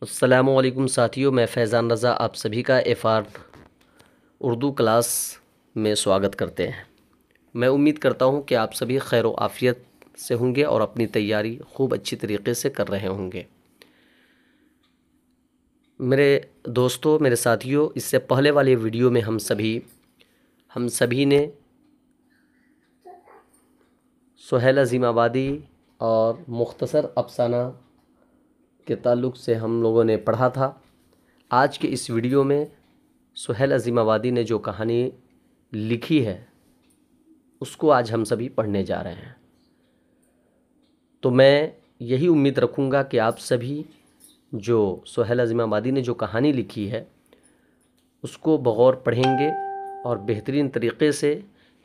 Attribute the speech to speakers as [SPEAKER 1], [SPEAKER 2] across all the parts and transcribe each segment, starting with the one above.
[SPEAKER 1] अस्सलामुअलैकुम साथियों, मैं फैज़ान रज़ा आप सभी का एफ़आर उर्दू क्लास में स्वागत करते हैं। मैं उम्मीद करता हूं कि आप सभी खैर व आफ़ियत से होंगे और अपनी तैयारी खूब अच्छी तरीके से कर रहे होंगे। मेरे दोस्तों, मेरे साथियों, इससे पहले वाले वीडियो में हम सभी ने सुहेल अज़ीमाबादी और मुख्तसर अफ़साना के ताल्लुक़ से हम लोगों ने पढ़ा था। आज के इस वीडियो में सुहेल अज़ीमाबादी ने जो कहानी लिखी है उसको आज हम सभी पढ़ने जा रहे हैं। तो मैं यही उम्मीद रखूँगा कि आप सभी जो सुहेल अज़ीमाबादी ने जो कहानी लिखी है उसको बग़ौर पढ़ेंगे और बेहतरीन तरीक़े से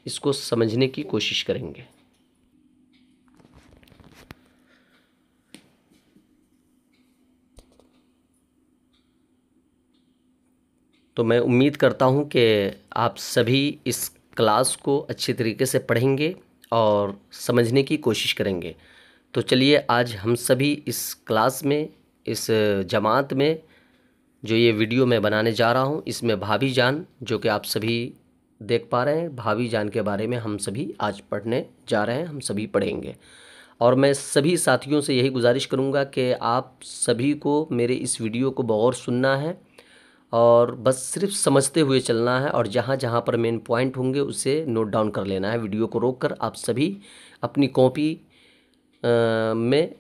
[SPEAKER 1] इसको समझने की कोशिश करेंगे। तो मैं उम्मीद करता हूं कि आप सभी इस क्लास को अच्छी तरीके से पढ़ेंगे और समझने की कोशिश करेंगे। तो चलिए, आज हम सभी इस क्लास में, इस जमात में जो ये वीडियो मैं बनाने जा रहा हूं, इसमें भाभी जान, जो कि आप सभी देख पा रहे हैं, भाभी जान के बारे में हम सभी आज पढ़ने जा रहे हैं, हम सभी पढ़ेंगे। और मैं सभी साथियों से यही गुजारिश करूंगा कि आप सभी को मेरे इस वीडियो को बग़ौर सुनना है और बस सिर्फ समझते हुए चलना है, और जहाँ जहाँ पर मेन पॉइंट होंगे उसे नोट डाउन कर लेना है। वीडियो को रोककर आप सभी अपनी कॉपी में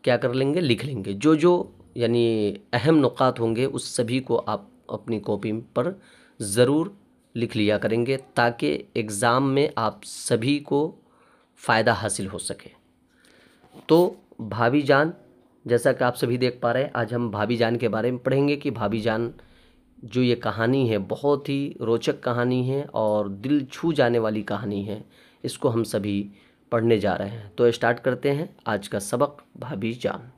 [SPEAKER 1] क्या कर लेंगे, लिख लेंगे। जो यानी अहम नुकात होंगे उस सभी को आप अपनी कॉपी पर ज़रूर लिख लिया करेंगे, ताकि एग्ज़ाम में आप सभी को फ़ायदा हासिल हो सके। तो भाभी जान, जैसा कि आप सभी देख पा रहे हैं, आज हम भाभी जान के बारे में पढ़ेंगे कि भाभी जान जो ये कहानी है बहुत ही रोचक कहानी है और दिल छू जाने वाली कहानी है। इसको हम सभी पढ़ने जा रहे हैं। तो स्टार्ट करते हैं आज का सबक, भाभी जान।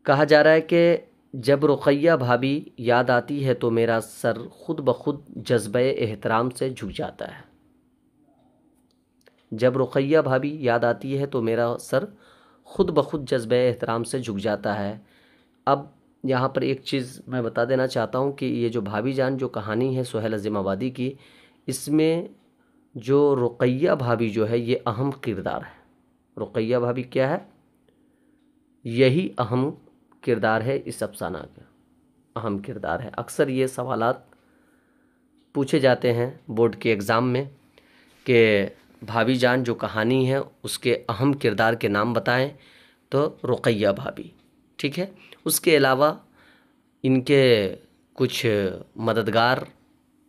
[SPEAKER 1] कहा जा रहा है कि जब रुक़ैया भाभी याद आती है तो मेरा सर खुद ब खुद जज्बे एहतराम से झुक जाता है। जब रुक़ैया भाभी याद आती है तो मेरा सर खुद ब खुद जज्बे एहतराम से झुक जाता है। अब यहाँ पर एक चीज़ मैं बता देना चाहता हूँ कि ये जो भाभी जान जो कहानी है सुहेल अज़ीमाबादी की, इसमें जो रुक़ैया भाभी जो है ये अहम किरदार है। रुक़ैया भाभी क्या है? यही अहम किरदार है, इस अफ़साना का अहम किरदार है। अक्सर ये सवालात पूछे जाते हैं बोर्ड के एग्ज़ाम में कि भाभी जान जो कहानी है उसके अहम किरदार के नाम बताएं, तो रुक़ैया भाभी, ठीक है। उसके अलावा इनके कुछ मददगार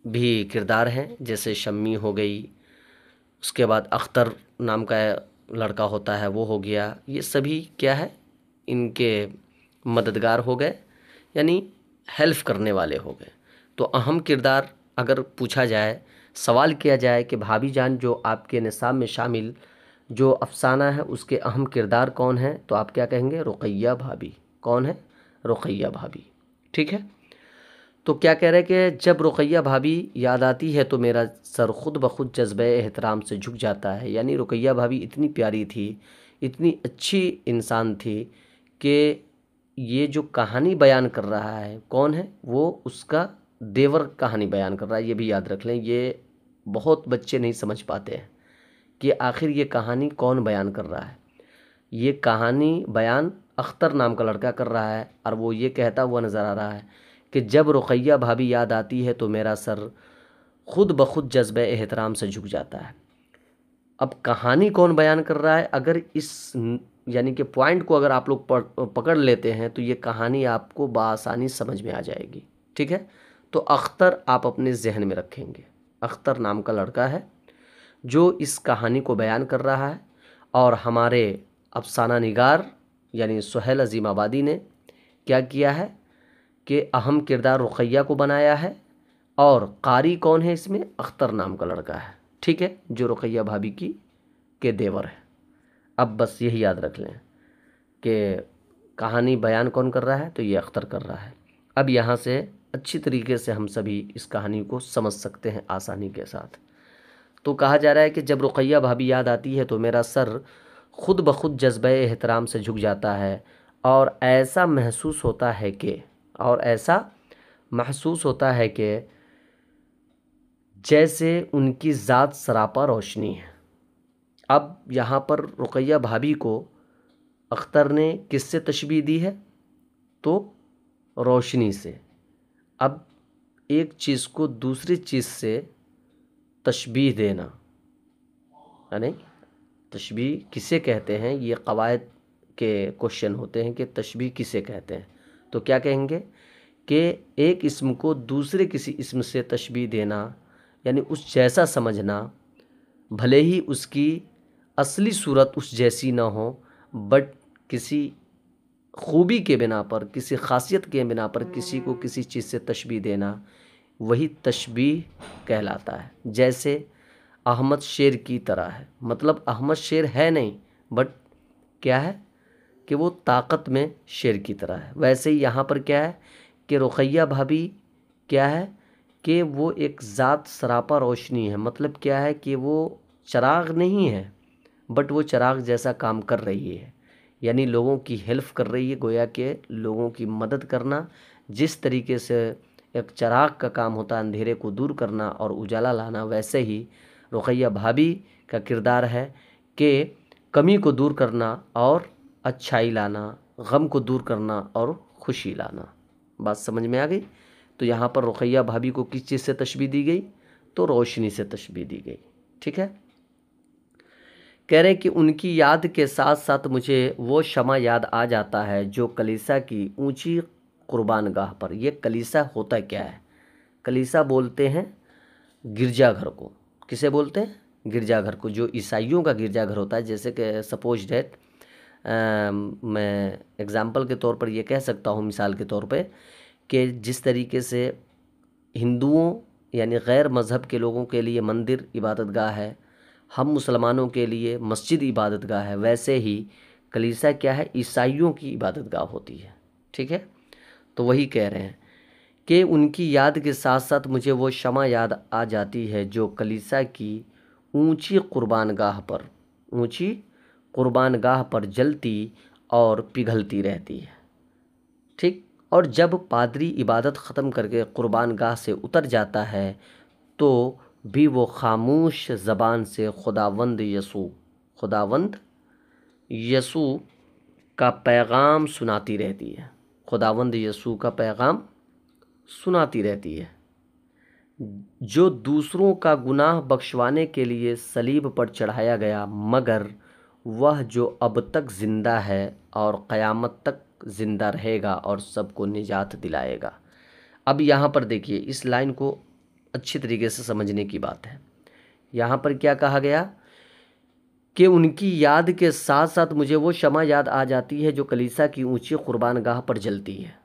[SPEAKER 1] भी किरदार हैं, जैसे शम्मी हो गई, उसके बाद अख्तर नाम का लड़का होता है वो हो गया। ये सभी क्या है, इनके मददगार हो गए, यानी हेल्प करने वाले हो गए। तो अहम किरदार अगर पूछा जाए, सवाल किया जाए कि भाभी जान जो आपके निसाब में शामिल जो अफ़साना है उसके अहम किरदार कौन है, तो आप क्या कहेंगे? रुक़ैया भाभी। कौन है? रुक़ैया भाभी, ठीक है। तो क्या कह रहे हैं कि जब रुक़ैया भाभी याद आती है तो मेरा सर खुद ब खुद जज्बे एहतराम से झुक जाता है। यानी रुक़ैया भाभी इतनी प्यारी थी, इतनी अच्छी इंसान थी कि ये जो कहानी बयान कर रहा है कौन है, वो उसका देवर कहानी बयान कर रहा है। ये भी याद रख लें, ये बहुत बच्चे नहीं समझ पाते हैं कि आखिर ये कहानी कौन बयान कर रहा है। ये कहानी बयान अख्तर नाम का लड़का कर रहा है, और वो ये कहता हुआ नज़र आ रहा है कि जब रुक़ैया भाभी याद आती है तो मेरा सर खुद ब खुद जज्बे एहतराम से झुक जाता है। अब कहानी कौन बयान कर रहा है, अगर इस यानी कि पॉइंट को अगर आप लोग पकड़ लेते हैं तो ये कहानी आपको बआसानी समझ में आ जाएगी, ठीक है। तो अख्तर आप अपने जहन में रखेंगे। अख्तर नाम का लड़का है जो इस कहानी को बयान कर रहा है, और हमारे अफ़साना निगार यानी सुहेल अज़ीमाबादी ने क्या किया है कि अहम किरदार रुक़ैया को बनाया है, और कारी कौन है इसमें? अख्तर नाम का लड़का है, ठीक है, जो रुक़ैया भाभी के देवर है। अब बस यही याद रख लें कि कहानी बयान कौन कर रहा है, तो ये अख्तर कर रहा है। अब यहाँ से अच्छी तरीके से हम सभी इस कहानी को समझ सकते हैं आसानी के साथ। तो कहा जा रहा है कि जब रुक़ैया भाभी याद आती है तो मेरा सर खुद ब खुद जज्बे एहतराम से झुक जाता है, और ऐसा महसूस होता है कि जैसे उनकी ज़ात सरापा रोशनी है। अब यहाँ पर रुक़ैया भाभी को अख्तर ने किससे तशबीह दी है? तो रोशनी से। अब एक चीज़ को दूसरी चीज़ से तशबीह देना, यानी तशबीह किसे कहते हैं, ये क़वायद के क्वेश्चन होते हैं कि तशबीह किसे कहते हैं। तो क्या कहेंगे कि एक इस्म को दूसरे किसी इस्म से तशबीह देना, यानी उस जैसा समझना, भले ही उसकी असली सूरत उस जैसी ना हो, बट किसी खूबी के बिना पर, किसी खासियत के बिना पर किसी को किसी चीज़ से तशबीह देना, वही तशबीह कहलाता है। जैसे अहमद शेर की तरह है, मतलब अहमद शेर है नहीं, बट क्या है कि वो ताकत में शेर की तरह है। वैसे ही यहाँ पर क्या है कि रुक़ैया भाभी क्या है कि वो एक ज़ात सरापा रोशनी है। मतलब क्या है कि वो चिराग नहीं है, बट वो चिराग जैसा काम कर रही है, यानी लोगों की हेल्प कर रही है, गोया के लोगों की मदद करना। जिस तरीके से एक चिराग का काम होता है अंधेरे को दूर करना और उजाला लाना, वैसे ही रुक़ैया भाभी का किरदार है कि कमी को दूर करना और अच्छाई लाना, गम को दूर करना और खुशी लाना। बात समझ में आ गई? तो यहाँ पर रुक़ैया भाभी को किस चीज़ से तशबीह दी गई? तो रोशनी से तशबीह दी गई। ठीक है। कह रहे कि उनकी याद के साथ साथ मुझे वो शमा याद आ जाता है जो कलीसा की ऊंची कुर्बानगाह पर। ये कलीसा होता क्या है? कलीसा बोलते हैं गिरजाघर को। किसे बोलते हैं? गिरजाघर को। जो ईसाइयों का गिरजाघर होता है, जैसे कि सपोज डेट मैं एग्ज़ाम्पल के तौर पर ये कह सकता हूँ, मिसाल के तौर पे, कि जिस तरीके से हिंदुओं यानी गैर मज़हब के लोगों के लिए मंदिर इबादतगाह है, हम मुसलमानों के लिए मस्जिद इबादतगाह है, वैसे ही कलीसा क्या है? ईसाइयों की इबादतगाह होती है। ठीक है। तो वही कह रहे हैं कि उनकी याद के साथ साथ मुझे वो शमा याद आ जाती है जो कलीसा की ऊंची कुर्बानगाह पर जलती और पिघलती रहती है। ठीक। और जब पादरी इबादत ख़त्म करके कुर्बानगाह से उतर जाता है तो भी वो खामोश ज़बान से खुदावंद यसू का पैगाम सुनाती रहती है। खुदावंद यसू का पैगाम सुनाती रहती है, जो दूसरों का गुनाह बख्शवाने के लिए सलीब पर चढ़ाया गया, मगर वह जो अब तक ज़िंदा है और क़यामत तक ज़िंदा रहेगा और सबको निजात दिलाएगा। अब यहाँ पर देखिए, इस लाइन को अच्छी तरीके से समझने की बात है। यहाँ पर क्या कहा गया कि उनकी याद के साथ साथ मुझे वो शमा याद आ जाती है जो कलीसा की ऊंची कुर्बानगाह पर जलती है।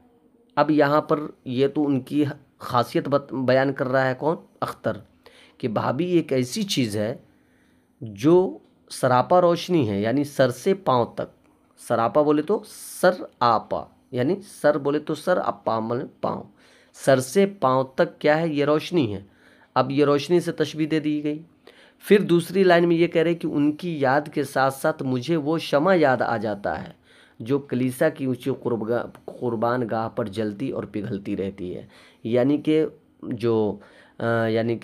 [SPEAKER 1] अब यहाँ पर ये तो उनकी खासियत बयान कर रहा है कौन? अख्तर, कि भाभी एक ऐसी चीज़ है जो सरापा रोशनी है, यानी सर से पाँव तक। सरापा बोले तो सर आपा, यानी सर बोले तो सर, आपा मतलब पाँव। सर से पाँव तक क्या है? ये रोशनी है। अब ये रोशनी से तशबीह दे दी गई। फिर दूसरी लाइन में ये कह रहे कि उनकी याद के साथ साथ मुझे वो शमा याद आ जाता है जो कलीसा की ऊंची कुर्बानगाह पर जलती और पिघलती रहती है। यानी कि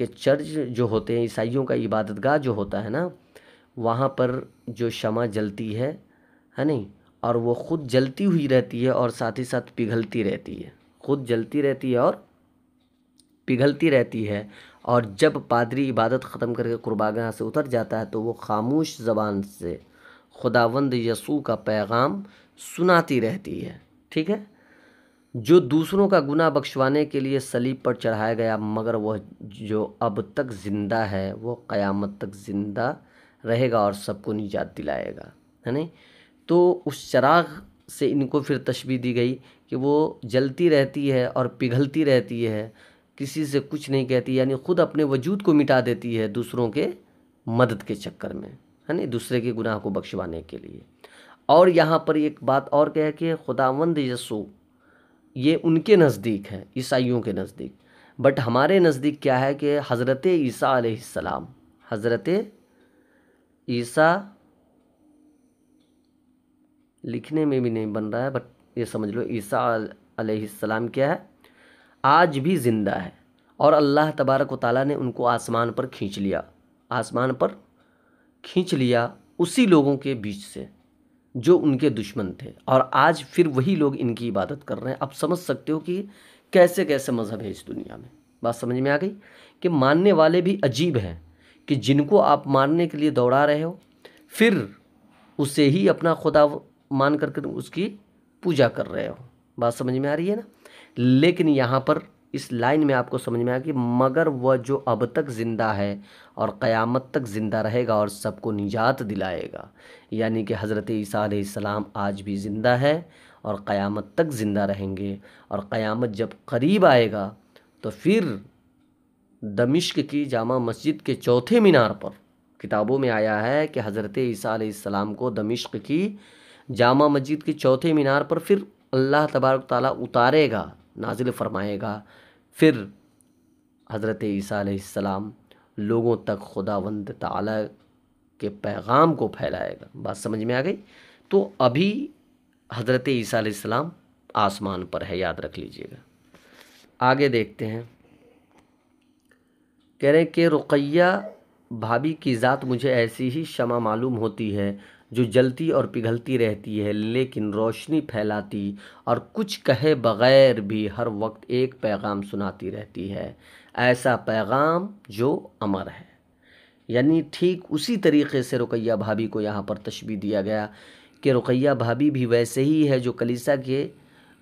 [SPEAKER 1] चर्च जो होते हैं, ईसाइयों का इबादतगाह जो होता है ना, वहाँ पर जो शमा जलती है नहीं, और वो ख़ुद जलती हुई रहती है और साथ ही साथ पिघलती रहती है। ख़ुद जलती रहती है और पिघलती रहती है। और जब पादरी इबादत ख़त्म करके कुर्बानगाह से उतर जाता है तो वो खामोश ज़बान से खुदावंद यसू का पैगाम सुनाती रहती है। ठीक है। जो दूसरों का गुनाह बख्शवाने के लिए सलीब पर चढ़ाया गया, मगर वह जो अब तक ज़िंदा है वो क़यामत तक ज़िंदा रहेगा और सबको निजात दिलाएगा, है नहीं? तो उस चिराग से इनको फिर तशबीह दी गई कि वो जलती रहती है और पिघलती रहती है, किसी से कुछ नहीं कहती, यानी ख़ुद अपने वजूद को मिटा देती है दूसरों के मदद के चक्कर में, है नहीं, दूसरे के गुनाह को बख्शवाने के लिए। और यहाँ पर एक बात और क्या है कि खुदावंद यसू ये उनके नज़दीक है, ईसाइयों के नज़दीक, बट हमारे नज़दीक क्या है कि हज़रत ईसा अलैहिस्सलाम, हज़रत ईसा लिखने में भी नहीं बन रहा है, बट ये समझ लो ईसा अलैहिस्सलाम क्या है, आज भी ज़िंदा है। और अल्लाह तबारक व तआला ने उनको आसमान पर खींच लिया, आसमान पर खींच लिया उसी लोगों के बीच से जो उनके दुश्मन थे, और आज फिर वही लोग इनकी इबादत कर रहे हैं। अब समझ सकते हो कि कैसे कैसे मज़हब है इस दुनिया में। बात समझ में आ गई कि मानने वाले भी अजीब हैं कि जिनको आप मानने के लिए दौड़ा रहे हो, फिर उसे ही अपना खुदा मान कर उसकी पूजा कर रहे हो। बात समझ में आ रही है ना। लेकिन यहाँ पर इस लाइन में आपको समझ में आया कि मगर वह जो अब तक ज़िंदा है और क़यामत तक ज़िंदा रहेगा और सबको निजात दिलाएगा, यानी कि हज़रत ईसा अलैहिस्सलाम आज भी ज़िंदा है और क़यामत तक ज़िंदा रहेंगे। और क़यामत जब करीब आएगा तो फिर दमिश्क की जामा मस्जिद के चौथे मीनार पर, किताबों में आया है कि हज़रत ईसा अलैहिस्सलाम को दमिश्क की जामा मस्जिद के चौथे मीनार पर फिर अल्लाह तबारक ताला उतारेगा, नाजिल फरमाएगा। फिर हज़रत ईसा अलैहिस्सलाम लोगों तक खुदावंद ताला के पैगाम को फैलाएगा। बात समझ में आ गई। तो अभी हज़रत ईसा अलैहिस्सलाम आसमान पर है, याद रख लीजिएगा। आगे देखते हैं। कह रहे कि रुक़ैया भाभी की ज़ात मुझे ऐसी ही शमा मालूम होती है जो जलती और पिघलती रहती है, लेकिन रोशनी फैलाती और कुछ कहे बग़ैर भी हर वक्त एक पैगाम सुनाती रहती है, ऐसा पैगाम जो अमर है। यानी ठीक उसी तरीक़े से रुक़ैया भाभी को यहाँ पर तशबीह दिया गया कि रुक़ैया भाभी भी वैसे ही है जो कलीसा के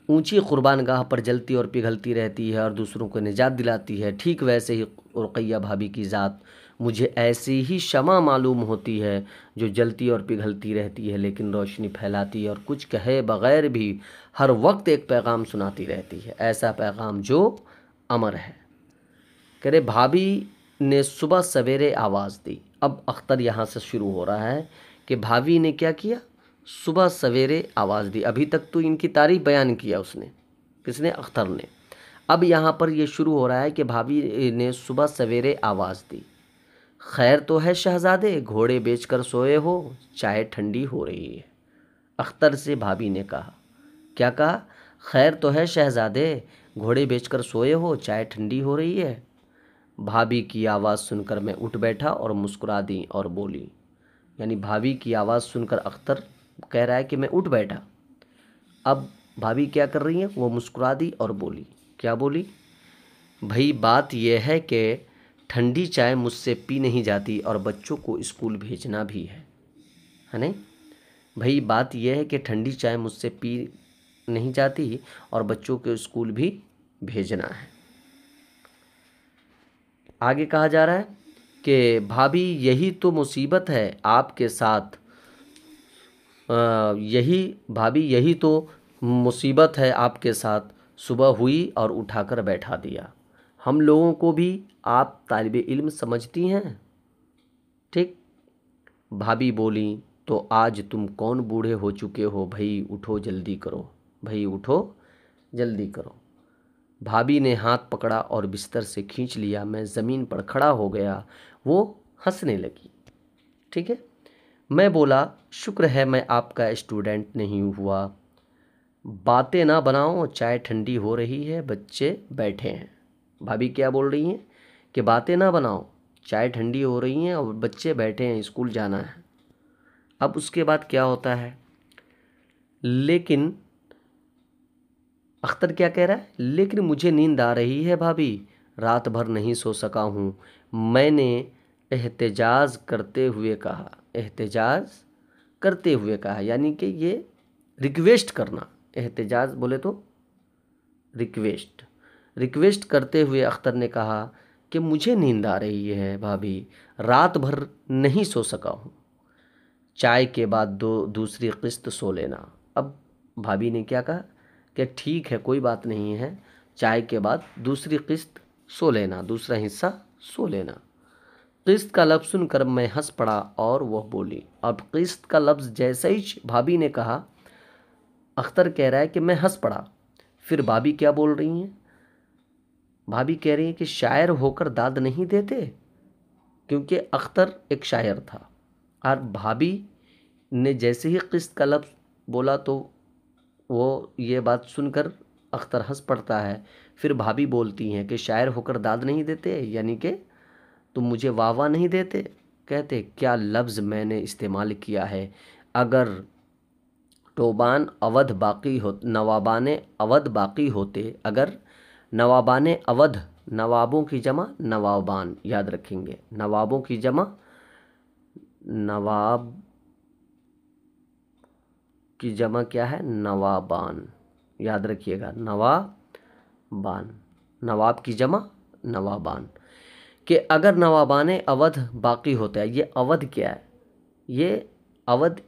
[SPEAKER 1] ऊंची कुर्बानगाह पर जलती और पिघलती रहती है और दूसरों को निजात दिलाती है। ठीक वैसे ही रुक़ैया भाभी की ज़ात मुझे ऐसी ही शमा मालूम होती है जो जलती और पिघलती रहती है, लेकिन रोशनी फैलाती है और कुछ कहे बग़ैर भी हर वक्त एक पैगाम सुनाती रहती है, ऐसा पैगाम जो अमर है। कह रहे भाभी ने सुबह सवेरे आवाज़ दी। अब अख्तर यहाँ से शुरू हो रहा है कि भाभी ने क्या किया, सुबह सवेरे आवाज़ दी। अभी तक तो इनकी तारीफ़ बयान किया उसने, किसने, अख्तर ने। अब यहाँ पर ये शुरू हो रहा है कि भाभी ने सुबह सवेरे आवाज़ दी। खैर तो है शहज़ादे, घोड़े बेचकर सोए हो, चाय ठंडी हो रही है। अख्तर से भाभी ने कहा, क्या कहा, खैर तो है शहज़ादे, घोड़े बेचकर सोए हो, चाय ठंडी हो रही है। भाभी की आवाज़ सुनकर मैं उठ बैठा और मुस्कुरा दी और बोली। यानी भाभी की आवाज़ सुनकर अख्तर कह रहा है कि मैं उठ बैठा। अब भाभी क्या कर रही हैं, वो मुस्कुरा दी और बोली। क्या बोली, भाई बात यह है कि ठंडी चाय मुझसे पी नहीं जाती और बच्चों को स्कूल भेजना भी है नहीं। भाई बात यह है कि ठंडी चाय मुझसे पी नहीं जाती और बच्चों को स्कूल भी भेजना है। आगे कहा जा रहा है कि भाभी यही तो मुसीबत है आपके साथ, यही तो मुसीबत है आपके साथ, सुबह हुई और उठाकर बैठा दिया। हम लोगों को भी आप तालिबे इल्म समझती हैं। ठीक। भाभी बोली, तो आज तुम कौन बूढ़े हो चुके हो, भाई उठो जल्दी करो, भाई उठो जल्दी करो। भाभी ने हाथ पकड़ा और बिस्तर से खींच लिया। मैं ज़मीन पर खड़ा हो गया। वो हंसने लगी। ठीक है। मैं बोला, शुक्र है मैं आपका स्टूडेंट नहीं हुआ। बातें ना बनाओ, चाय ठंडी हो रही है, बच्चे बैठे हैं। भाभी क्या बोल रही हैं कि बातें ना बनाओ, चाय ठंडी हो रही हैं और बच्चे बैठे हैं, स्कूल जाना है। अब उसके बाद क्या होता है, लेकिन अख्तर क्या कह रहा है, लेकिन मुझे नींद आ रही है भाभी, रात भर नहीं सो सका हूँ। मैंने एहतजाज करते हुए कहा, एहतजाज करते हुए कहा, यानी कि ये रिक्वेस्ट करना, एहतजाज बोले तो रिक्वेस्ट करते हुए अख्तर ने कहा कि मुझे नींद आ रही है भाभी, रात भर नहीं सो सका हूँ। चाय के बाद दूसरी किस्त सो लेना। अब भाभी ने क्या कहा कि ठीक है, कोई बात नहीं है, चाय के बाद दूसरी किस्त सो लेना, दूसरा हिस्सा सो लेना। किस्त का लफ्ज़ सुनकर मैं हंस पड़ा और वह बोली। अब किस्त का लफ्ज़ जैसे ही भाभी ने कहा, अख्तर कह रहा है कि मैं हंस पड़ा। फिर भाभी क्या बोल रही हैं, भाभी कह रही हैं कि शायर होकर दाद नहीं देते, क्योंकि अख्तर एक शायर था। और भाभी ने जैसे ही किस्त का लफ्ज़ बोला तो वो ये बात सुनकर अख्तर हंस पड़ता है। फिर भाभी बोलती हैं कि शायर होकर दाद नहीं देते, यानी कि तुम मुझे वाह वाह नहीं देते। कहते क्या लफ्ज़ मैंने इस्तेमाल किया है। अगर टोबान अवध बाकी हो, नवाबान अवध बाकी होते, अगर नवाबान अवध, नवाबों की जमा नवाबान, याद रखेंगे नवाबों की जमा नवाब की जमा क्या है, नवाबान, याद रखिएगा नवाबान, नवाब की जमा नवाबान। कि अगर नवाबान अवध बाकी होता है, ये अवध क्या है, ये अवध,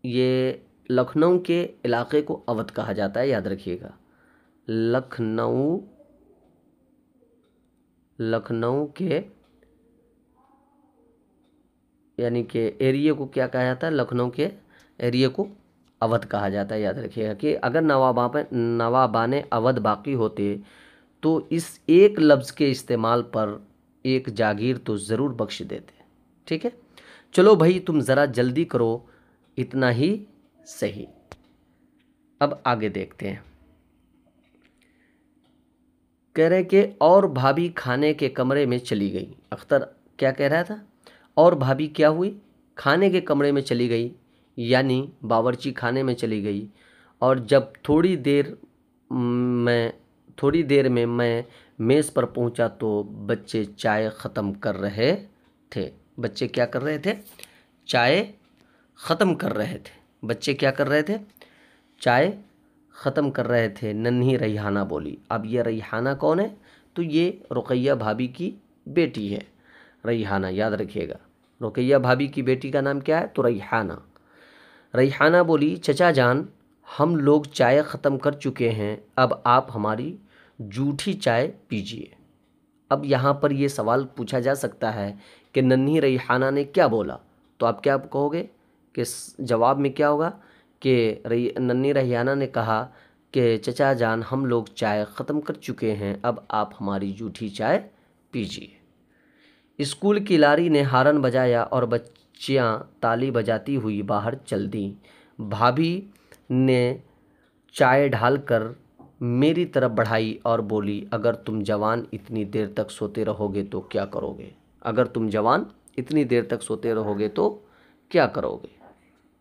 [SPEAKER 1] ये लखनऊ के इलाके को अवध कहा जाता है, याद रखिएगा। लखनऊ, लखनऊ के यानी कि एरिया को क्या कहा जाता है, लखनऊ के एरिया को अवध कहा जाता है, याद रखिएगा। कि अगर नवाबान अवध बाकी होते तो इस एक लफ्ज़ के इस्तेमाल पर एक जागीर तो ज़रूर बख्श देते। ठीक है, चलो भाई तुम ज़रा जल्दी करो, इतना ही सही। अब आगे देखते हैं। कह रहे कि और भाभी खाने के कमरे में चली गई। अख्तर क्या कह रहा था, और भाभी क्या हुई, खाने के कमरे में चली गई, यानी बावर्ची खाने में चली गई। और जब थोड़ी देर में मैं मेज़ पर पहुंचा तो बच्चे चाय ख़त्म कर रहे थे। बच्चे क्या कर रहे थे, चाय ख़त्म कर रहे थे। बच्चे क्या कर रहे थे, चाय ख़त्म कर रहे थे। नन्ही रैहाना बोली। अब ये रैहाना कौन है, तो ये रुकैया भाभी की बेटी है, रैहाना, याद रखिएगा। रुकैया भाभी की बेटी का नाम क्या है, तो रैहाना। रैहाना बोली चचा जान, हम लोग चाय ख़त्म कर चुके हैं, अब आप हमारी जूठी चाय पीजिए। अब यहाँ पर ये सवाल पूछा जा सकता है कि नन्ही रैहाना ने क्या बोला, तो आप क्या कहोगे कि जवाब में क्या होगा कि नन्ही रैहाना ने कहा कि चचा जान हम लोग चाय ख़त्म कर चुके हैं, अब आप हमारी जूठी चाय पीजिए। स्कूल की लारी ने हारन बजाया और बच्चियाँ ताली बजाती हुई बाहर चल दी। भाभी ने चाय ढालकर मेरी तरफ बढ़ाई और बोली अगर तुम जवान इतनी देर तक सोते रहोगे तो क्या करोगे। अगर तुम जवान इतनी देर तक सोते रहोगे तो क्या करोगे।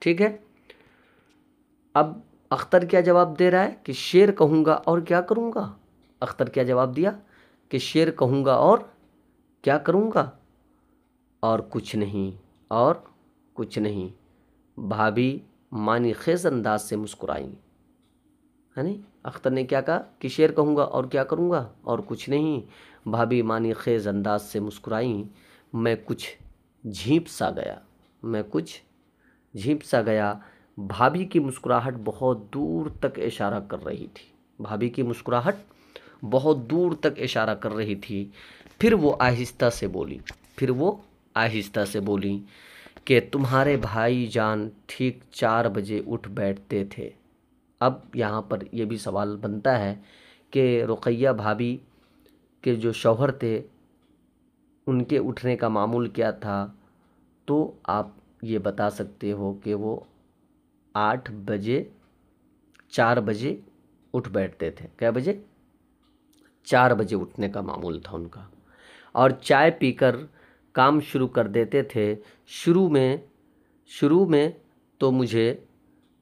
[SPEAKER 1] ठीक है, अब अख्तर क्या जवाब दे रहा है कि शेर कहूँगा और क्या करूँगा। अख्तर क्या जवाब दिया कि शेर कहूँगा और क्या करूँगा, और कुछ नहीं, और कुछ नहीं। भाभी मानी खेज अंदाज से मुस्कुराई, है नहीं। अख्तर ने क्या कहा कि शेर कहूँगा और क्या करूँगा, और कुछ नहीं। भाभी मानी खेज अंदाज से मुस्कुराई। मैं कुछ झींप सा गया, मैं कुछ झींप सा गया। भाभी की मुस्कुराहट बहुत दूर तक इशारा कर रही थी। भाभी की मुस्कुराहट बहुत दूर तक इशारा कर रही थी। फिर वो आहिस्ता से बोली, फिर वो आहिस्ता से बोली कि तुम्हारे भाई जान ठीक 4 बजे उठ बैठते थे। अब यहाँ पर यह भी सवाल बनता है कि रुकैया भाभी के जो शौहर थे उनके उठने का मामूल क्या था, तो आप ये बता सकते हो कि वो 8 बजे 4 बजे उठ बैठते थे। क्या बजे, 4 बजे उठने का मामूल था उनका, और चाय पीकर काम शुरू कर देते थे। शुरू में तो मुझे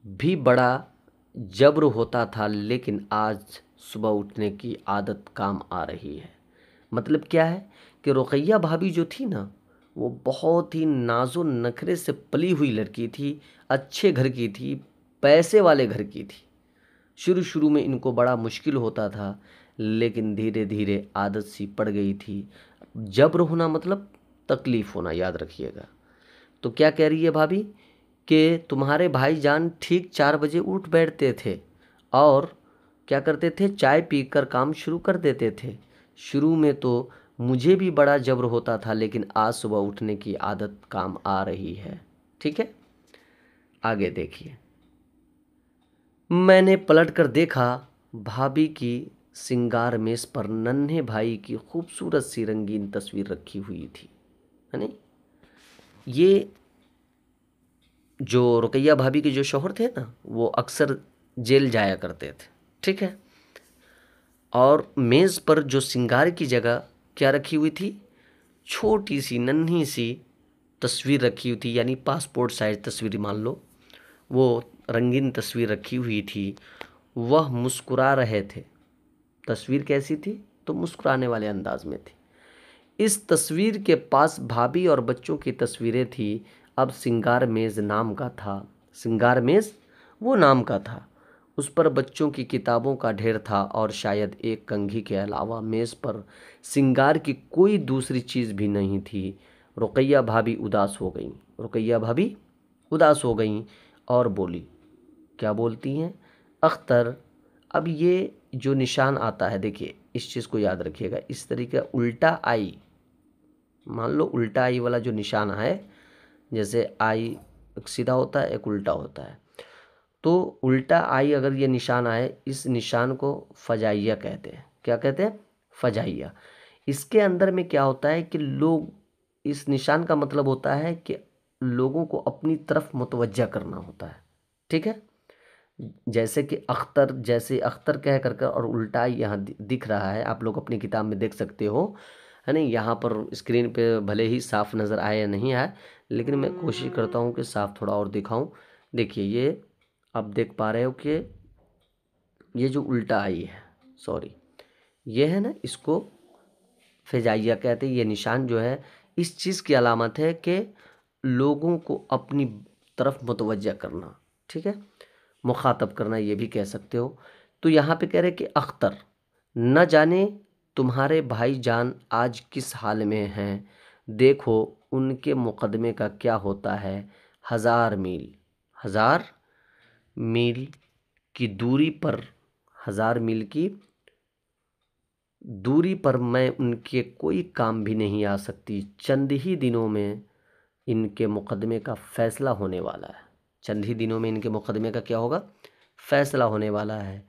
[SPEAKER 1] भी बड़ा जब्र होता था, लेकिन आज सुबह उठने की आदत काम आ रही है। मतलब क्या है कि रुकैया भाभी जो थी ना, वो बहुत ही नाजो नखरे से पली हुई लड़की थी, अच्छे घर की थी, पैसे वाले घर की थी। शुरू में इनको बड़ा मुश्किल होता था, लेकिन धीरे धीरे आदत सी पड़ गई थी। जब्र होना मतलब तकलीफ़ होना, याद रखिएगा। तो क्या कह रही है भाभी कि तुम्हारे भाईजान ठीक 4 बजे उठ बैठते थे और क्या करते थे, चाय पीकर काम शुरू कर देते थे। शुरू में तो मुझे भी बड़ा जब्र होता था, लेकिन आज सुबह उठने की आदत काम आ रही है। ठीक है, आगे देखिए। मैंने पलट कर देखा, भाभी की सिंगार मेज पर नन्हे भाई की खूबसूरत सी रंगीन तस्वीर रखी हुई थी, है नहीं। ये जो रुकैया भाभी के जो शौहर थे ना, वो अक्सर जेल जाया करते थे, ठीक है। और मेज़ पर जो श्रृंगार की जगह क्या रखी हुई थी, छोटी सी नन्ही सी तस्वीर रखी हुई थी, यानी पासपोर्ट साइज तस्वीर मान लो, वो रंगीन तस्वीर रखी हुई थी। वह मुस्कुरा रहे थे। तस्वीर कैसी थी, तो मुस्कुराने वाले अंदाज में थी। इस तस्वीर के पास भाभी और बच्चों की तस्वीरें थी। अब सिंगार मेज नाम का था, सिंगार मेज वो नाम का था। उस पर बच्चों की किताबों का ढेर था और शायद एक कंघी के अलावा मेज पर सिंगार की कोई दूसरी चीज़ भी नहीं थी। रुकैया भाभी उदास हो गईं। रुकैया भाभी उदास हो गईं और बोली, क्या बोलती हैं, अख्तर, अब ये जो निशान आता है, देखिए इस चीज़ को याद रखिएगा, इस तरीके उल्टा आई, मान लो उल्टा आई वाला जो निशान है, जैसे आई एक सीधा होता है एक उल्टा होता है, तो उल्टा आई अगर ये निशान आए, इस निशान को फजाइया कहते हैं। क्या कहते हैं, फजाइया। इसके अंदर में क्या होता है कि लोग, इस निशान का मतलब होता है कि लोगों को अपनी तरफ मुतवज्जा करना होता है, ठीक है। जैसे कि अख्तर, जैसे अख्तर कह कर और उल्टा यहाँ दिख रहा है, आप लोग अपनी किताब में देख सकते हो, है नहीं। यहाँ पर स्क्रीन पे भले ही साफ नज़र आए या नहीं आए, लेकिन मैं कोशिश करता हूँ कि साफ थोड़ा और दिखाऊं। देखिए ये आप देख पा रहे हो कि ये जो उल्टा आई है, सॉरी, ये है ना, इसको फेजाइया कहते हैं। ये निशान जो है इस चीज़ की अलामत है कि लोगों को अपनी तरफ मुतवज्जा करना, ठीक है, मुखातब करना, ये भी कह सकते हो। तो यहाँ पे कह रहे कि अख्तर, न जाने तुम्हारे भाईजान आज किस हाल में हैं, देखो उनके मुकदमे का क्या होता है। 1000 मील, 1000 मील की दूरी पर, 1000 मील की दूरी पर मैं उनके कोई काम भी नहीं आ सकती। चंद ही दिनों में इनके मुकदमे का फैसला होने वाला है। चंद ही दिनों में इनके मुकदमे का क्या होगा, फैसला होने वाला है।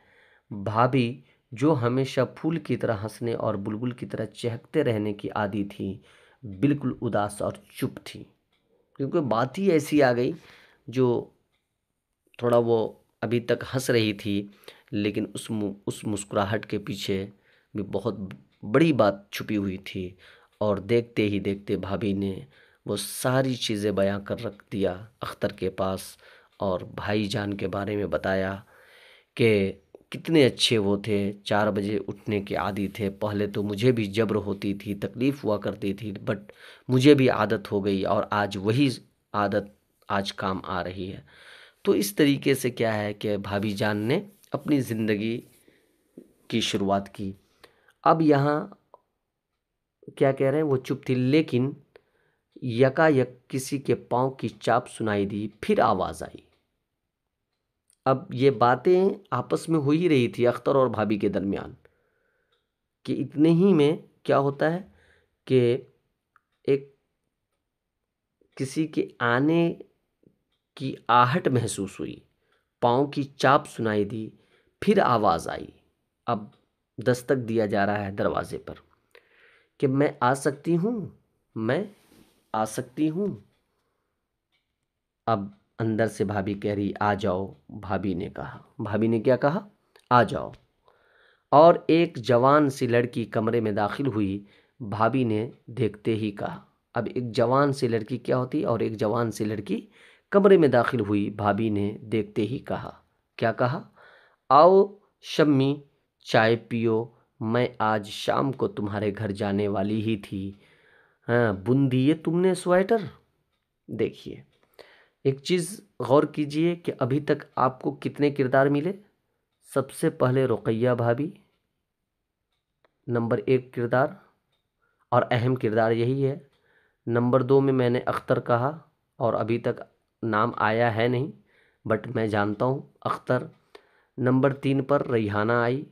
[SPEAKER 1] भाभी जो हमेशा फूल की तरह हंसने और बुलबुल की तरह चहकते रहने की आदी थी, बिल्कुल उदास और चुप थी, क्योंकि बात ही ऐसी आ गई जो थोड़ा, वो अभी तक हंस रही थी, लेकिन उस मुस्कुराहट के पीछे भी बहुत बड़ी बात छुपी हुई थी। और देखते ही देखते भाभी ने वो सारी चीज़ें बयां कर रख दिया अख्तर के पास, और भाईजान के बारे में बताया कि कितने अच्छे वो थे, 4 बजे उठने के आदी थे। पहले तो मुझे भी जब्र होती थी, तकलीफ़ हुआ करती थी, बट मुझे भी आदत हो गई और आज वही आदत आज काम आ रही है। तो इस तरीके से क्या है कि भाभी जान ने अपनी ज़िंदगी की शुरुआत की। अब यहाँ क्या कह रहे हैं, वो चुप थी, लेकिन यकायक किसी के पाँव की चाप सुनाई दी, फिर आवाज़ आई। अब ये बातें आपस में हो ही रही थी अख्तर और भाभी के दरमियान, कि इतने ही में क्या होता है कि एक किसी के आने की आहट महसूस हुई, पाँव की चाप सुनाई दी, फिर आवाज़ आई। अब दस्तक दिया जा रहा है दरवाजे पर कि मैं आ सकती हूँ, मैं आ सकती हूँ। अब अंदर से भाभी कह रही, आ जाओ। भाभी ने कहा, भाभी ने क्या कहा, आ जाओ। और एक जवान सी लड़की कमरे में दाखिल हुई। भाभी ने देखते ही कहा, अब एक जवान सी लड़की क्या होती, और एक जवान सी लड़की कमरे में दाखिल हुई। भाभी ने देखते ही कहा, क्या कहा, आओ शम्मी, चाय पियो, मैं आज शाम को तुम्हारे घर जाने वाली ही थी। हाँ, बुन दिए तुमने स्वेटर। देखिए एक चीज़ गौर कीजिए कि अभी तक आपको कितने किरदार मिले। सबसे पहले रुकैया भाभी नंबर 1 किरदार, और अहम किरदार यही है। नंबर 2 में मैंने अख्तर कहा, और अभी तक नाम आया है नहीं, बट मैं जानता हूँ अख्तर। नंबर 3 पर रैहाना आई,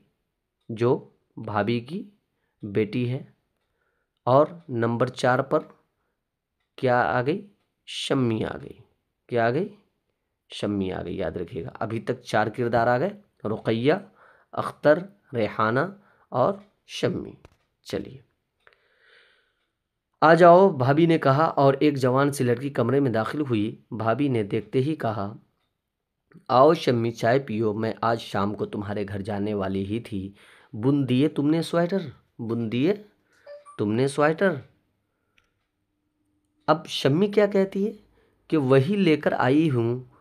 [SPEAKER 1] जो भाभी की बेटी है। और नंबर 4 पर क्या आ गई, शम्मी आ गई। क्या आ गई, शम्मी आ गई। याद रखिएगा अभी तक 4 किरदार आ गए, रुकैया, अख्तर, रेहाना और शम्मी। चलिए आ जाओ, भाभी ने कहा, और एक जवान सी लड़की कमरे में दाखिल हुई। भाभी ने देखते ही कहा, आओ शम्मी, चाय पियो, मैं आज शाम को तुम्हारे घर जाने वाली ही थी। बुन दिए तुमने स्वेटर, बुन दिए तुमने स्वेटर। अब शम्मी क्या कहती है कि वही लेकर आई हूँ,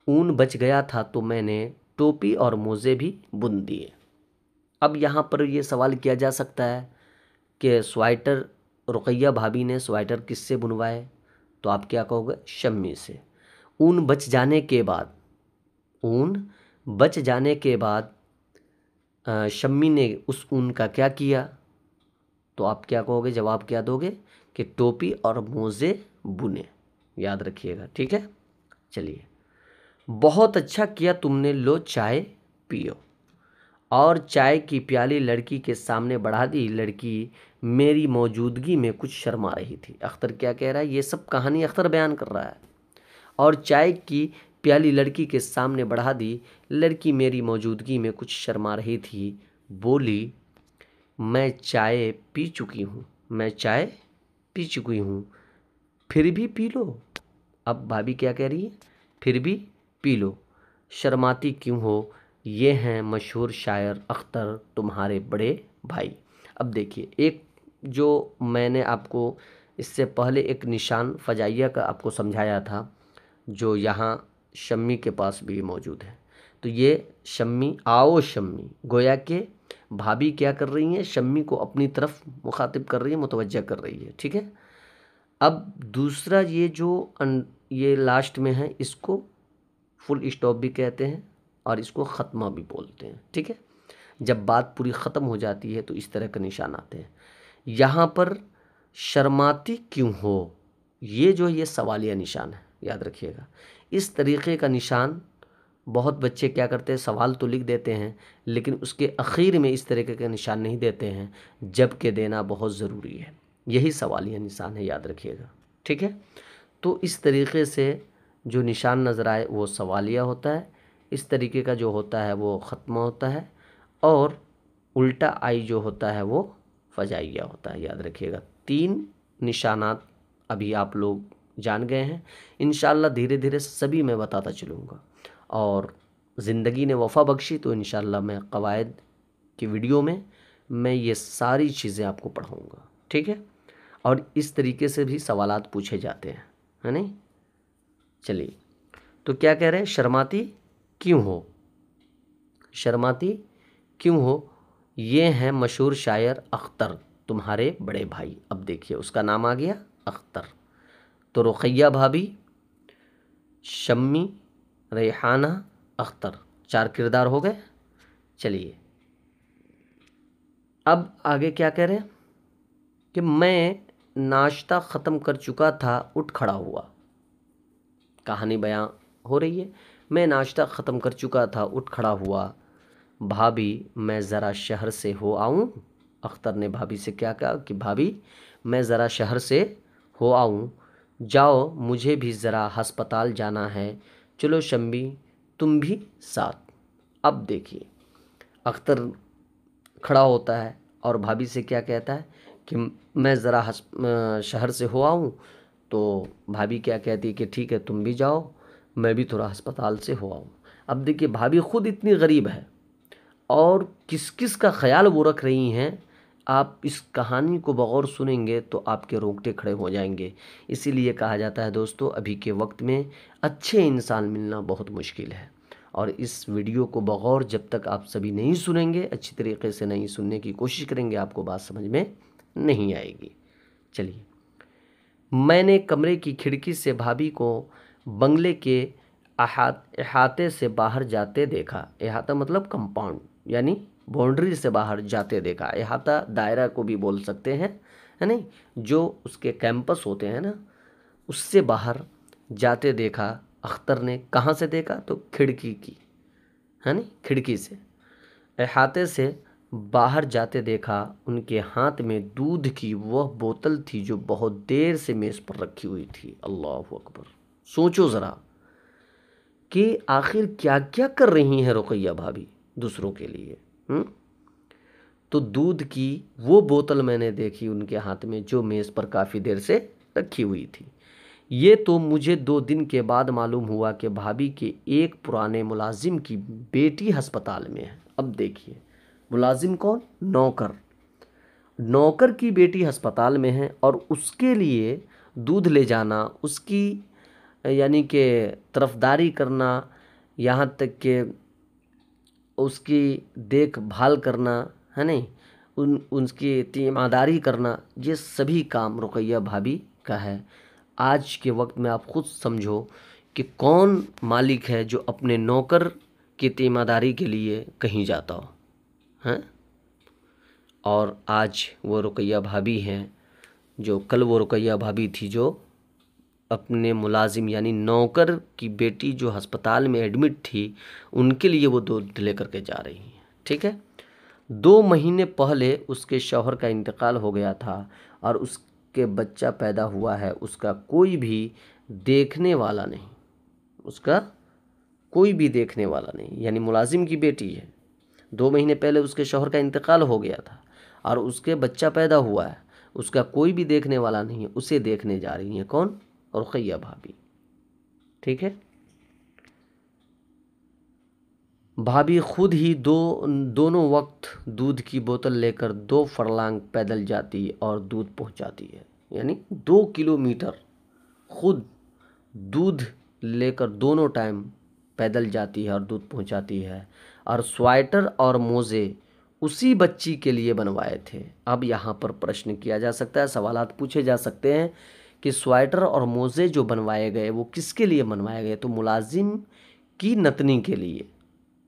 [SPEAKER 1] ऊन बच गया था तो मैंने टोपी और मोज़े भी बुन दिए। अब यहाँ पर ये सवाल किया जा सकता है कि स्वेटर रुकैया भाभी ने स्वेटर किससे बुनवाए, तो आप क्या कहोगे, शम्मी से। ऊन बच जाने के बाद, ऊन बच जाने के बाद शम्मी ने उस ऊन का क्या किया, तो आप क्या कहोगे, जवाब क्या दोगे कि टोपी और मोज़े बुने। याद रखिएगा, ठीक है। चलिए, बहुत अच्छा किया तुमने, लो चाय पियो। और चाय की प्याली लड़की के सामने बढ़ा दी। लड़की मेरी मौजूदगी में कुछ शर्मा रही थी। अख्तर क्या कह रहा है, ये सब कहानी अख्तर बयान कर रहा है। और चाय की प्याली लड़की के सामने बढ़ा दी। लड़की मेरी मौजूदगी में कुछ शर्मा रही थी। बोली, मैं चाय पी चुकी हूँ, मैं चाय पी चुकी हूँ, फिर भी पी लो। अब भाभी क्या कह रही है, फिर भी पी लो, शर्माती क्यों हो, ये हैं मशहूर शायर अख्तर तुम्हारे बड़े भाई। अब देखिए, एक जो मैंने आपको इससे पहले एक निशान फ़जाइया का आपको समझाया था, जो यहाँ शम्मी के पास भी मौजूद है। तो ये शम्मी, आओ शम्मी, गोया के भाभी क्या कर रही हैं, शम्मी को अपनी तरफ मुखातिब कर रही है, मुतवज्जा कर रही है, ठीक है। अब दूसरा ये जो ये लास्ट में है, इसको फुल स्टॉप भी कहते हैं और इसको ख़त्मा भी बोलते हैं, ठीक है। जब बात पूरी ख़त्म हो जाती है तो इस तरह के निशान आते हैं। यहाँ पर शर्माती क्यों हो, ये जो ये सवालिया निशान है, याद रखिएगा। इस तरीक़े का निशान बहुत बच्चे क्या करते हैं, सवाल तो लिख देते हैं लेकिन उसके आखिर में इस तरीके का निशान नहीं देते हैं, जबकि देना बहुत ज़रूरी है। यही सवालिया निशान है, याद रखिएगा, ठीक है। तो इस तरीके से जो निशान नज़र आए वो सवालिया होता है, इस तरीके का जो होता है वो ख़त्मा होता है, और उल्टा आई जो होता है वो फ़जाइया होता है। याद रखिएगा, 3 निशानात अभी आप लोग जान गए हैं। इंशाअल्लाह धीरे धीरे सभी मैं बताता चलूँगा, और ज़िंदगी ने वफ़ा बख्शी तो इंशाअल्लाह मैं क़वायद की वीडियो में मैं ये सारी चीज़ें आपको पढ़ाऊँगा, ठीक है। और इस तरीके से भी सवालात पूछे जाते हैं, है नहीं। चलिए, तो क्या कह रहे हैं, शर्माती क्यों हो, शर्माती क्यों हो, ये हैं मशहूर शायर अख्तर तुम्हारे बड़े भाई। अब देखिए, उसका नाम आ गया अख्तर। तो रुकैया भाभी, शम्मी, रेहाना, अख्तर, 4 किरदार हो गए। चलिए, अब आगे क्या कह रहे हैं कि मैं नाश्ता ख़त्म कर चुका था, उठ खड़ा हुआ। कहानी बयां हो रही है, मैं नाश्ता ख़त्म कर चुका था, उठ खड़ा हुआ। भाभी, मैं ज़रा शहर से हो आऊँ। अख्तर ने भाभी से क्या कहा कि भाभी, मैं ज़रा शहर से हो आऊँ, जाओ, मुझे भी ज़रा हस्पताल जाना है, चलो शम्मी तुम भी साथ। अब देखिए, अख्तर खड़ा होता है और भाभी से क्या कहता है कि मैं ज़रा शहर से हो आऊँ। तो भाभी क्या कहती है कि ठीक है, तुम भी जाओ, मैं भी थोड़ा अस्पताल से हो आऊँ। अब देखिए, भाभी ख़ुद इतनी गरीब है और किस किस का ख्याल वो रख रही हैं, आप इस कहानी को बगौर सुनेंगे तो आपके रोंगटे खड़े हो जाएंगे। इसीलिए कहा जाता है दोस्तों, अभी के वक्त में अच्छे इंसान मिलना बहुत मुश्किल है, और इस वीडियो को बगौर जब तक आप सभी नहीं सुनेंगे, अच्छी तरीके से नहीं सुनने की कोशिश करेंगे, आपको बात समझ में नहीं आएगी। चलिए, मैंने कमरे की खिड़की से भाभी को बंगले के अहाते से बाहर जाते देखा। अहाता मतलब कंपाउंड, यानी बाउंड्री से बाहर जाते देखा। अहाता दायरा को भी बोल सकते हैं, है नहीं, जो उसके कैंपस होते हैं ना, उससे बाहर जाते देखा। अख्तर ने कहाँ से देखा, तो खिड़की की, है नहीं, खिड़की से अहाते से बाहर जाते देखा। उनके हाथ में दूध की वह बोतल थी जो बहुत देर से मेज़ पर रखी हुई थी। अल्लाह अकबर। सोचो ज़रा कि आखिर क्या क्या कर रही हैं रुकैया भाभी दूसरों के लिए। तो दूध की वो बोतल मैंने देखी उनके हाथ में जो मेज़ पर काफ़ी देर से रखी हुई थी। ये तो मुझे 2 दिन के बाद मालूम हुआ कि भाभी के एक पुराने मुलाजिम की बेटी अस्पताल में है। अब देखिए, मुलाजिम कौन? नौकर। नौकर की बेटी अस्पताल में है और उसके लिए दूध ले जाना, उसकी यानी कि तरफदारी करना, यहाँ तक कि उसकी देखभाल करना, है नहीं, उसकी तीमारदारी करना, ये सभी काम रुकैया भाभी का है। आज के वक्त में आप खुद समझो कि कौन मालिक है जो अपने नौकर की तीमारदारी के लिए कहीं जाता हो, हैं? और आज वो रुकैया भाभी हैं जो कल वो रुकैया भाभी थी जो अपने मुलाजिम यानी नौकर की बेटी जो अस्पताल में एडमिट थी उनके लिए वो दूध लेकर के जा रही हैं। ठीक है। 2 महीने पहले उसके शौहर का इंतकाल हो गया था और उसके बच्चा पैदा हुआ है। उसका कोई भी देखने वाला नहीं, उसका कोई भी देखने वाला नहीं, यानी मुलाजिम की बेटी है। 2 महीने पहले उसके शौहर का इंतकाल हो गया था और उसके बच्चा पैदा हुआ है, उसका कोई भी देखने वाला नहीं है। उसे देखने जा रही हैं कौन? रुकैया भाभी। ठीक है। भाभी खुद ही दोनों वक्त दूध की बोतल लेकर 2 फरलांग पैदल जाती और दूध पहुंचाती है, यानी 2 किलोमीटर खुद दूध लेकर दोनों टाइम पैदल जाती है और दूध पहुंचाती है। और स्वेटर और मोज़े उसी बच्ची के लिए बनवाए थे। अब यहाँ पर प्रश्न किया जा सकता है, सवालात पूछे जा सकते हैं कि स्वेटर और मोज़े जो बनवाए गए वो किसके लिए बनवाए गए? तो मुलाजिम की नतनी के लिए,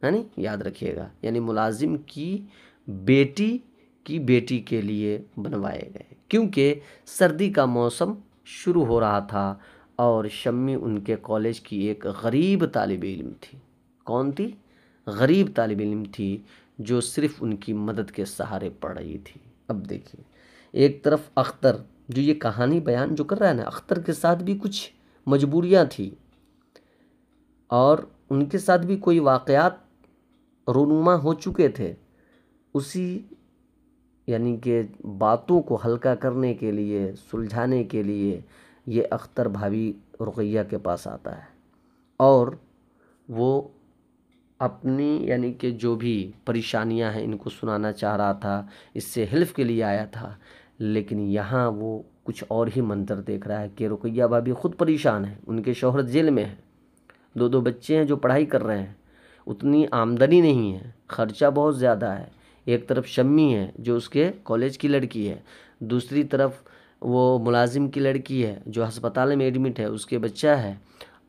[SPEAKER 1] है नहीं, याद रखिएगा, यानी मुलाजिम की बेटी के लिए बनवाए गए, क्योंकि सर्दी का मौसम शुरू हो रहा था और शम्मी उनके कॉलेज की एक गरीब तालिब इल्म थी। कौन थी? गरीब तालिब इल्म थी जो सिर्फ उनकी मदद के सहारे पढ़ रही थी। अब देखिए, एक तरफ अख्तर जो ये कहानी बयान जो कर रहा है ना, अख्तर के साथ भी कुछ मजबूरियां थी और उनके साथ भी कोई वाक़यात रूनुमा हो चुके थे। उसी यानी कि बातों को हल्का करने के लिए, सुलझाने के लिए ये अख्तर भाभी रुकैया के पास आता है और वो अपनी यानी कि जो भी परेशानियां हैं इनको सुनाना चाह रहा था, इससे हेल्प के लिए आया था। लेकिन यहाँ वो कुछ और ही मंजर देख रहा है कि रुकैया भाभी खुद परेशान है, उनके शौहर जेल में है, 2 बच्चे हैं जो पढ़ाई कर रहे हैं, उतनी आमदनी नहीं है, ख़र्चा बहुत ज़्यादा है। एक तरफ शम्मी है जो उसके कॉलेज की लड़की है, दूसरी तरफ वो मुलाजिम की लड़की है जो अस्पताल में एडमिट है, उसके बच्चा है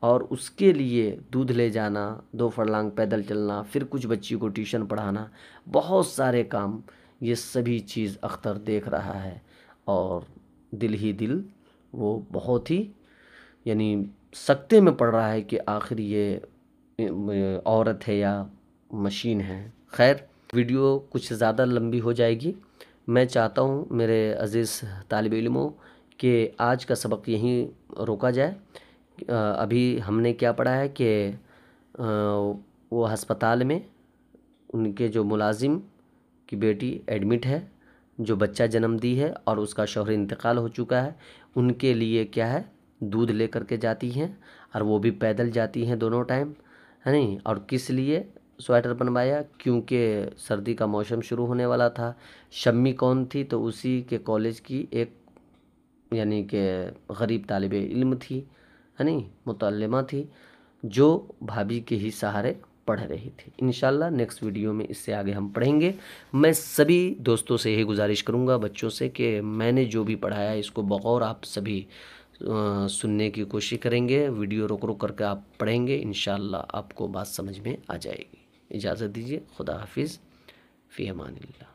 [SPEAKER 1] और उसके लिए दूध ले जाना, 2 फरलांग पैदल चलना, फिर कुछ बच्ची को ट्यूशन पढ़ाना, बहुत सारे काम, ये सभी चीज़ अख्तर देख रहा है और दिल ही दिल वो बहुत ही यानी सकते में पड़ रहा है कि आखिर ये औरत है या मशीन है। खैर, वीडियो कुछ ज़्यादा लंबी हो जाएगी। मैं चाहता हूँ मेरे अज़ीज़ तालिब इल्मों कि आज का सबक यहीं रोका जाए। अभी हमने क्या पढ़ा है कि वो अस्पताल में उनके जो मुलाजिम की बेटी एडमिट है, जो बच्चा जन्म दी है और उसका शौहर इंतकाल हो चुका है, उनके लिए क्या है, दूध ले करके जाती हैं और वो भी पैदल जाती हैं दोनों टाइम, है नहीं। और किस लिए स्वेटर बनवाया? क्योंकि सर्दी का मौसम शुरू होने वाला था। शम्मी कौन थी? तो उसी के कॉलेज की एक यानी कि गरीब तालिब इल्म थी, है नहीं, मुतल्लिमा थी, जो भाभी के ही सहारे पढ़ रही थी। इंशाल्लाह नेक्स्ट वीडियो में इससे आगे हम पढ़ेंगे। मैं सभी दोस्तों से यही गुजारिश करूंगा, बच्चों से, कि मैंने जो भी पढ़ाया है इसको बगौर आप सभी सुनने की कोशिश करेंगे। वीडियो रुक रुक करके आप पढ़ेंगे, इंशाल्लाह आपको बात समझ में आ जाएगी। इजाज़त दीजिए। खुदा हाफिज़। फ़ी अमानिल्लाह।